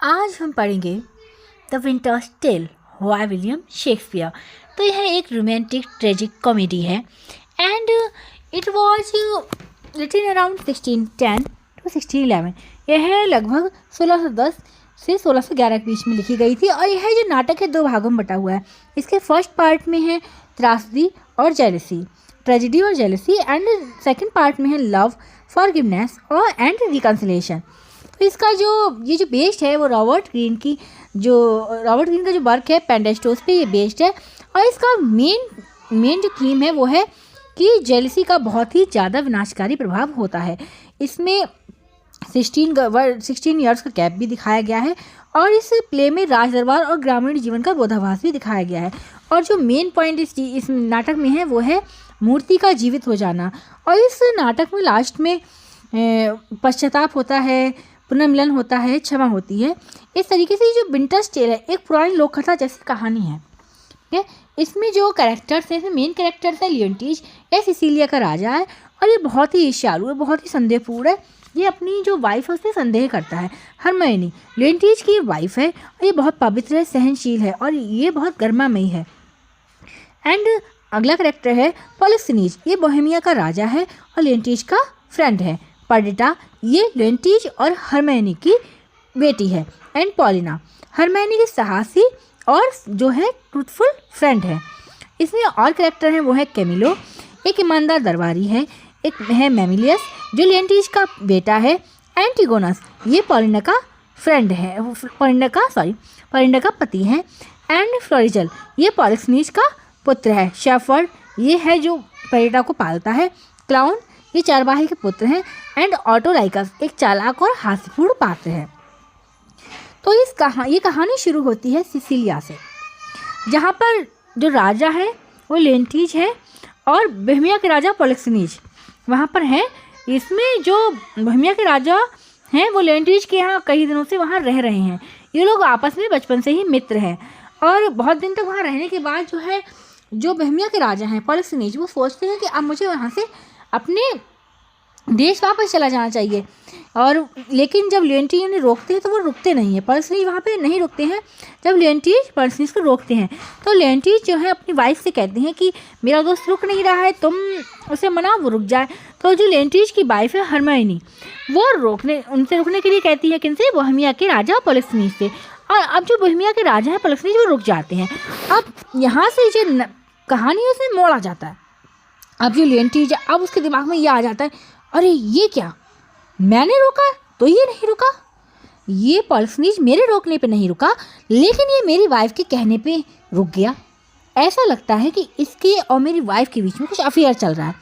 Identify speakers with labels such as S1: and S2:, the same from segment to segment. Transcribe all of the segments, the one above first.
S1: आज हम पढ़ेंगे the Winter's Tale by William Shakespeare. तो यह एक रोमांटिक ट्रेजिक कॉमेडी है and it was written around 1610 to 1611। यह लगभग 1610 से 1611 के बीच में लिखी गई थी और यह जो नाटक है 2 भागों में बटा हुआ है। इसके फर्स्ट पार्ट में है त्रासदी और जेलसी, ट्रेजिडी और जेलसी, एंड सेकंड पार्ट में है लव, फॉरगिवनेस और एंड रिकन्सिलिएशन। तो इसका ये जो बेस्ड है वो रॉबर्ट ग्रीन का जो वर्क है पेंडेस्टोस पे ये बेस्ड है। और इसका मेन जो थीम है वो है कि जेलसी का बहुत ही ज़्यादा विनाशकारी प्रभाव होता है। इसमें 16 ईयर्स का गैप भी दिखाया गया है और इस प्ले में राज दरबार और ग्रामीण जीवन का विरोधाभास भी दिखाया गया है। और जो मेन पॉइंट इस नाटक में है वो है मूर्ति का जीवित हो जाना। और इस नाटक में लास्ट में पश्चाताप होता है, पुनर्मिलन होता है, क्षमा होती है। इस तरीके से जो विंटर्स टेल है एक पुरानी लोक कथा जैसी कहानी है। ठीक है, इसमें जो कैरेक्टर्स हैं, मेन कैरेक्टर्स है लियोन्टीज, यह सिसिलिया का राजा है और ये बहुत ही ईर्ष्यालु है, बहुत ही संदेहपूर्ण है। ये अपनी जो वाइफ है उससे संदेह करता है। हरमायनी लियोन्टीज की वाइफ है और ये बहुत पवित्र है, सहनशील है और ये बहुत गर्मामयी है। एंड अगला कैरेक्टर है पॉलिक्सिनीज, ये बोहेमिया का राजा है और लियोन्टीज का फ्रेंड है। पर्डिटा, ये लियोन्टीज और हरमायनी की बेटी है। एंड पॉलिना, हरमायनी की साहसी और जो है ट्रूथफुल फ्रेंड है। इसमें और कैरेक्टर हैं वो है कैमिलो, एक ईमानदार दरबारी है। एक है मेमिलियस जो लियोन्टीज का बेटा है। एंटीगोनस, ये पॉलिना का फ्रेंड है, पॉलिना का पति है। एंड फ्लोरिजल, ये पॉलिक्सिनीज का पुत्र है। शेफर्ड, ये है जो पर्डिटा को पालता है। क्लाउन, ये चारवाही के पुत्र हैं। एंड ऑटोलाइकस, एक चालाक और हास्यपूर्ण पात्र है। तो ये कहानी शुरू होती है सिसिलिया से, जहाँ पर जो राजा है वो लियोन्टीज है और बोहेमिया के राजा पॉलिक्सिनीज वहाँ पर हैं। इसमें जो बोहेमिया के राजा हैं वो लियोन्टीज के यहाँ कई दिनों से वहाँ रह रहे हैं। ये लोग आपस में बचपन से ही मित्र हैं और बहुत दिन तक वहाँ रहने के बाद जो बोहेमिया के राजा हैं पॉलिक्सिनीज वो सोचते हैं कि अब मुझे वहाँ से अपने देश वापस चला जाना चाहिए। और लेकिन जब लियोन्टीज उन्हें रोकते हैं तो वो रुकते नहीं हैं। पॉलिक्सिनीज वहाँ पे नहीं रुकते हैं। जब लियोन्टीज पॉलिक्सिनीज को रोकते हैं तो लियोन्टीज जो है अपनी वाइफ से कहते हैं कि मेरा दोस्त रुक नहीं रहा है, तुम उसे मनाओ वो रुक जाए। तो जो लियोन्टीज की वाइफ है हरमायनी वो उनसे रुकने के लिए कहती है किनसे, बोहेमिया के राजा पॉलिक्सिनीज से। और अब जो बोहेमिया के राजा है पॉलिक्सिनीज वो रुक जाते हैं। अब यहाँ से जो कहानी है उसमें मोड़ आ जाता है। अब जो लियोन्टीज अब उसके दिमाग में ये आ जाता है, अरे ये क्या, मैंने रोका तो ये नहीं रुका, ये पॉलिक्सिनीज मेरे रोकने पे नहीं रुका लेकिन ये मेरी वाइफ के कहने पे रुक गया। ऐसा लगता है कि इसके और मेरी वाइफ के बीच में कुछ अफेयर चल रहा है।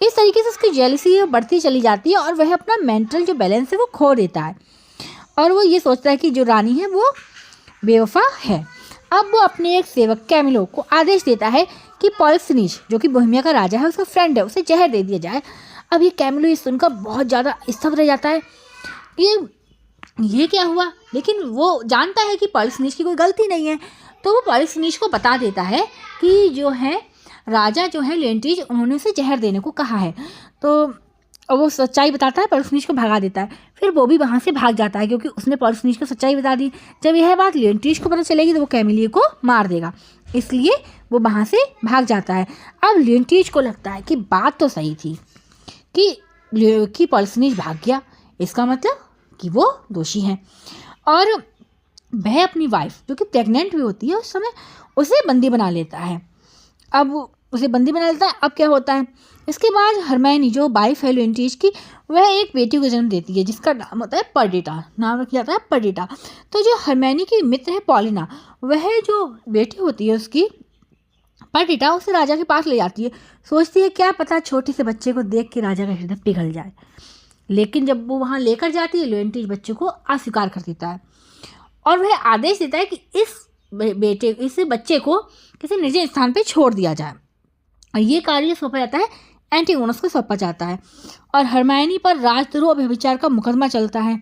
S1: इस तरीके से उसकी जेलसी बढ़ती चली जाती है और वह अपना मेंटल जो बैलेंस है वो खो देता है और वो ये सोचता है कि जो रानी है वो बेवफा है। अब वो अपने एक सेवक कैमिलो को आदेश देता है कि पॉलिक्सिनीज जो कि बोहेमिया का राजा है उसका फ्रेंड है उसे जहर दे दिया जाए। अब ये कैमिलो ये सुनकर बहुत ज़्यादा स्तब्ध रह जाता है, ये क्या हुआ। लेकिन वो जानता है कि पॉलिक्सिनीज की कोई गलती नहीं है तो वो पॉलिक्सिनीज को बता देता है कि जो है राजा जो है लियोन्टीज उन्होंने उसे जहर देने को कहा है। तो वो सच्चाई बताता है, पॉलिक्सिनीज को भगा देता है। फिर वो भी वहाँ से भाग जाता है क्योंकि उसने पॉलिक्सिनीज को सच्चाई बता दी। जब यह बात लियोन्टीज को पता चलेगी तो वो कैमिलो को मार देगा, इसलिए वो वहाँ से भाग जाता है। अब लियोन्टीज को लगता है कि बात तो सही थी कि पॉलिक्सिनीज भाग गया, इसका मतलब कि वो दोषी हैं। और वह अपनी वाइफ जो कि प्रेग्नेंट भी होती है उस समय उसे बंदी बना लेता है। अब क्या होता है, इसके बाद हरमायनी जो वाइफ है लियोन्टीज की वह एक बेटी को जन्म देती है जिसका नाम होता है पर्डिटा, नाम रखा जाता है पर्डिटा। तो जो हरमायनी की मित्र है पॉलिना, वह जो बेटी होती है उसकी पर्डिटा उसे राजा के पास ले जाती है। सोचती है क्या पता छोटे से बच्चे को देख के राजा का हृदय पिघल जाए। लेकिन जब वो वहाँ लेकर जाती है लियोन्टीज बच्चे को अस्वीकार कर देता है और वह आदेश देता है कि इस बच्चे को किसी निजी स्थान पे छोड़ दिया जाए। और ये कार्य सौंपा जाता है एंटीगोनस को सौंपा जाता है और हरमायनी पर राजद्रोह और व्यभिचार का मुकदमा चलता है।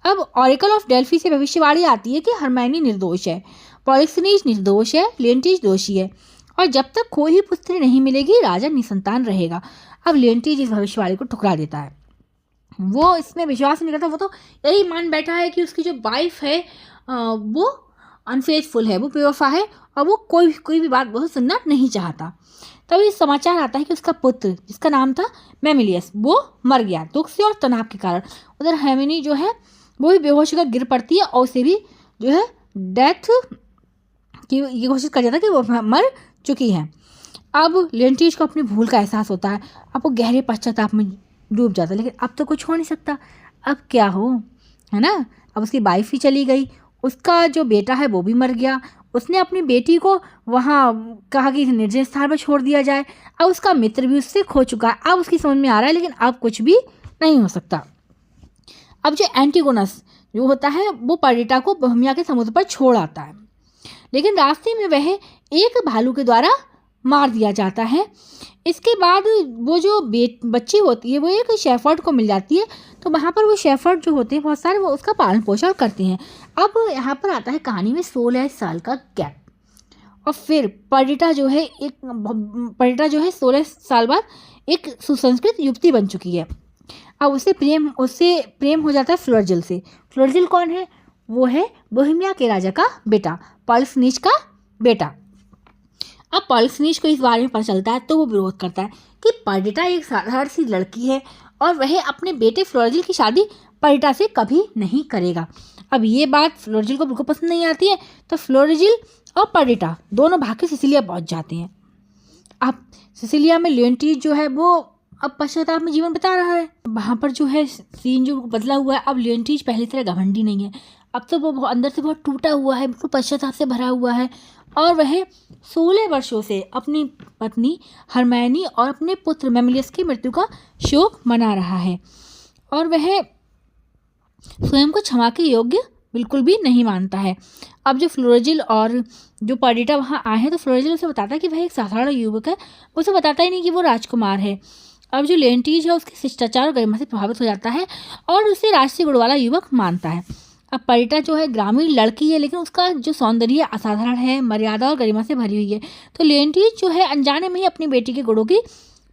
S1: अब ऑरेकल ऑफ डेल्फी से भविष्यवाणी आती है कि हरमायनी निर्दोष है, पॉलिक्सिनीज निर्दोष है, लियोन्टीज दोषी है और जब तक कोई ही पुत्री नहीं मिलेगी राजा निसंतान रहेगा। अब लियोन्टीज इस भविष्यवाणी को ठुकरा देता है। वो इसमें विश्वास नहीं करता। वो तो यही मान बैठा है कि उसकी जो वाइफ है वो अनफेथफुल है, वो बेवफा है और वो कोई भी बात वो सुनना नहीं चाहता। तभी समाचार आता है कि उसका पुत्र जिसका नाम था मेमिलियस वो मर गया दुख से और तनाव के कारण। उधर हेमिनी जो है वो भी बेहोश होकर गिर पड़ती है और उसे भी जो है डेथ की ये कोशिश कर जाता है कि वो मर चुकी है। अब लेंटिज को अपनी भूल का एहसास होता है। अब वो गहरे पश्चाताप में डूब जाता है, लेकिन अब तो कुछ हो नहीं सकता। अब क्या हो, है ना। अब उसकी वाइफ ही चली गई, उसका जो बेटा है वो भी मर गया। उसने अपनी बेटी को वहाँ कहा कि निर्जन स्थान पर छोड़ दिया जाए। अब उसका मित्र भी उससे खो चुका है। अब उसकी समझ में आ रहा है लेकिन अब कुछ भी नहीं हो सकता। अब जो एंटीगोनस जो होता है वो पर्डिटा को बोहेमिया के समुद्र पर छोड़ आता है, लेकिन रास्ते में वह एक भालू के द्वारा मार दिया जाता है। इसके बाद वो जो बच्ची होती है वो एक शेफर्ड को मिल जाती है, तो वहाँ पर वो शेफर्ड जो होते हैं बहुत सारे वो उसका पालन पोषण करते हैं। अब यहाँ पर आता है कहानी में 16 साल का गैप, और फिर पर्डिटा जो है 16 साल बाद एक सुसंस्कृत युवती बन चुकी है। अब उससे प्रेम हो जाता है फ्लोरजिल से। फ्लोरजिल कौन है? वो है बोहेमिया के राजा का बेटा, पॉलिफेनीज का बेटा। अब पॉलिफेनीज को इस बारे में पता चलता है तो वो विरोध करता है कि पर्डिटा एक साधारण सी लड़की है और वह अपने बेटे फ्लोरजिल की शादी पर्डिटा से कभी नहीं करेगा। अब ये बात फ्लोरजिल को बिल्कुल पसंद नहीं आती है, तो फ्लोरजिल और पर्डिटा दोनों भाग के सिसिलिया पहुंच जाते हैं। अब सिसिलिया में लेंटिज जो है वो अब पश्चाताप में जीवन बिता रहा है। वहाँ पर जो है सीन जो बदला हुआ है। अब लेंटिज पहले तरह घमंडी नहीं है, अब तो वो अंदर से बहुत टूटा हुआ है, बिल्कुल पश्चाताप से भरा हुआ है, और वह 16 वर्षों से अपनी पत्नी हरमायनी और अपने पुत्र मेमिलियस की मृत्यु का शोक मना रहा है, और वह स्वयं को क्षमा के योग्य बिल्कुल भी नहीं मानता है। अब जो फ्लोरजिल और जो पर्डिटा वहाँ आए हैं तो फ्लोरजिल उसे बताता है कि वह एक साधारण युवक है, उसे बताता ही नहीं कि वो राजकुमार है। अब जो लेंटिज है उसके शिष्टाचार और गरिमा से प्रभावित हो जाता है और उसे राष्ट्रीय गुण वाला युवक मानता है। अब पर्डिटा जो है ग्रामीण लड़की है, लेकिन उसका जो सौंदर्य असाधारण है, मर्यादा और गरिमा से भरी हुई है। तो लेंटिज जो है अनजाने में ही अपनी बेटी के गुणों की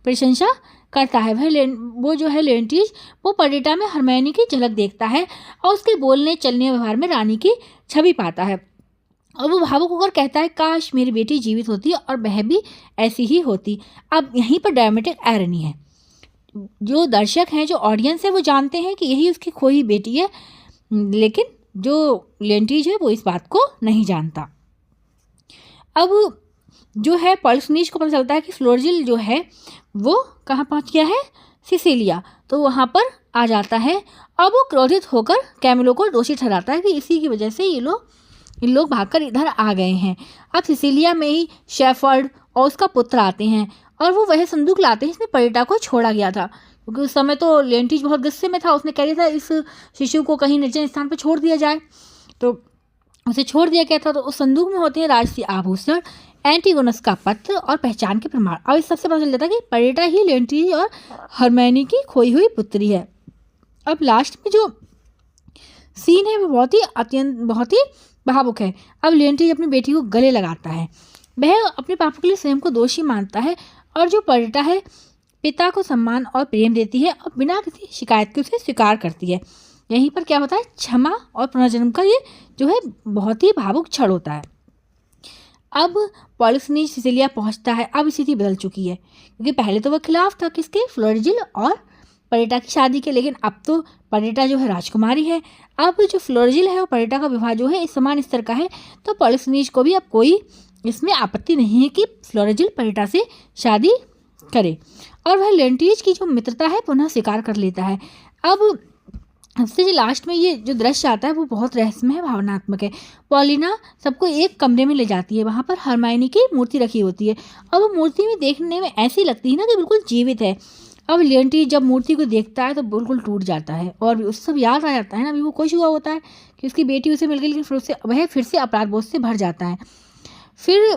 S1: प्रशंसा करता है। वो जो है लेंटिज वो पर्डिटा में हरमायनी की झलक देखता है और उसके बोलने चलने व्यवहार में रानी की छवि पाता है, और वो भावुक होकर कहता है काश मेरी बेटी जीवित होती और वह भी ऐसी ही होती। अब यहीं पर ड्रामेटिक आयरनी है, जो दर्शक हैं जो ऑडियंस है वो जानते हैं कि यही उसकी खोई बेटी है, लेकिन जो लेंटिज है वो इस बात को नहीं जानता। अब जो है पॉलिफेनीज को पता चलता है कि फ्लोरजिल जो है वो कहाँ पहुँच गया है, सिसिलिया, तो वहाँ पर आ जाता है। अब वो क्रोधित होकर कैमिलो को दोषी ठहराता है कि इसी की वजह से इन लोग भागकर इधर आ गए हैं। अब सिसिलिया में ही शेफर्ड और उसका पुत्र आते हैं और वो वह संदूक लाते हैं जिसमें पर्डिटा को छोड़ा गया था, क्योंकि उस समय तो लेंटिज बहुत गुस्से में था। उसने कह दिया था इस शिशु को कहीं निर्जन स्थान पर छोड़ दिया जाए, तो उसे छोड़ दिया गया था। तो उस संदूक में होते हैं राजसी आभूषण, एंटीगोनस का पत्र और पहचान के प्रमाण। अब इस सबसे पता चल जाता है कि पर्डिटा ही लेंटिज और हरमायनी की खोई हुई पुत्री है। अब लास्ट में जो सीन है वो बहुत ही भावुक है। अब लेंटिज अपनी बेटी को गले लगाता है, वह अपने पापों के लिए स्वयं को दोषी मानता है, और जो पर्डिटा है पिता को सम्मान और प्रेम देती है और बिना किसी शिकायत के उसे स्वीकार करती है। यहीं पर क्या होता है, क्षमा और पुनर्जन्म का ये जो है बहुत ही भावुक क्षण होता है। अब पॉलिफेनीज सिसिलिया पहुंचता है। अब स्थिति बदल चुकी है, क्योंकि पहले तो वह खिलाफ था किसके, फ्लोरजिल और पर्डिटा की शादी के, लेकिन अब तो पर्डिटा जो है राजकुमारी है। अब जो फ्लोरजिल है और पर्डिटा का विवाह जो है इस समान स्तर का है, तो पॉलिफेनीज को भी अब कोई इसमें आपत्ति नहीं है कि फ्लोरजिल पर्डिटा से शादी करे, और वह लेंटिज की जो मित्रता है पुनः स्वीकार कर लेता है। अब सबसे जो लास्ट में ये जो दृश्य आता है वो बहुत रहस्यमय है, भावनात्मक है। पॉलिना सबको एक कमरे में ले जाती है, वहाँ पर हरमायनी की मूर्ति रखी होती है, और वो मूर्ति में देखने में ऐसी लगती है ना कि बिल्कुल जीवित है। अब लेंटिज जब मूर्ति को देखता है तो बिल्कुल टूट जाता है, और उस सब याद आ जाता है ना, अभी वो खुश हुआ होता है कि उसकी बेटी उसे मिल गई, लेकिन वह फिर से अपराध बोध से भर जाता है। फिर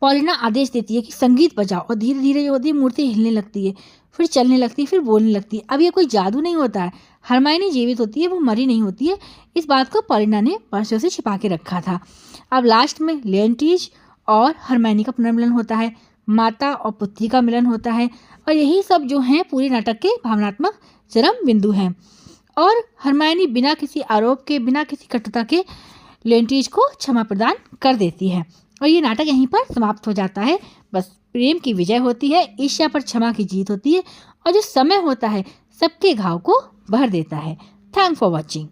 S1: पॉलिना आदेश देती है कि संगीत बजाओ, और धीरे धीरे जो होती है मूर्ति हिलने लगती है, फिर चलने लगती है, फिर बोलने लगती है। अब ये कोई जादू नहीं होता है, हरमायनी जीवित होती है, वो मरी नहीं होती है। इस बात को पॉलिना ने वर्षों से छिपा के रखा था। अब लास्ट में लेंटिज और हरमायनी का पुनर्मिलन होता है, माता और पुत्री का मिलन होता है और यही सब जो हैं पूरे नाटक के भावनात्मक चरम बिंदु हैं। और हरमायनी बिना किसी आरोप के, बिना किसी कटुता के लेंट्रीज को क्षमा प्रदान कर देती है और ये नाटक यहीं पर समाप्त हो जाता है। बस प्रेम की विजय होती है, ईर्ष्या पर क्षमा की जीत होती है और जो समय होता है सबके घाव को भर देता है। Thanks for watching.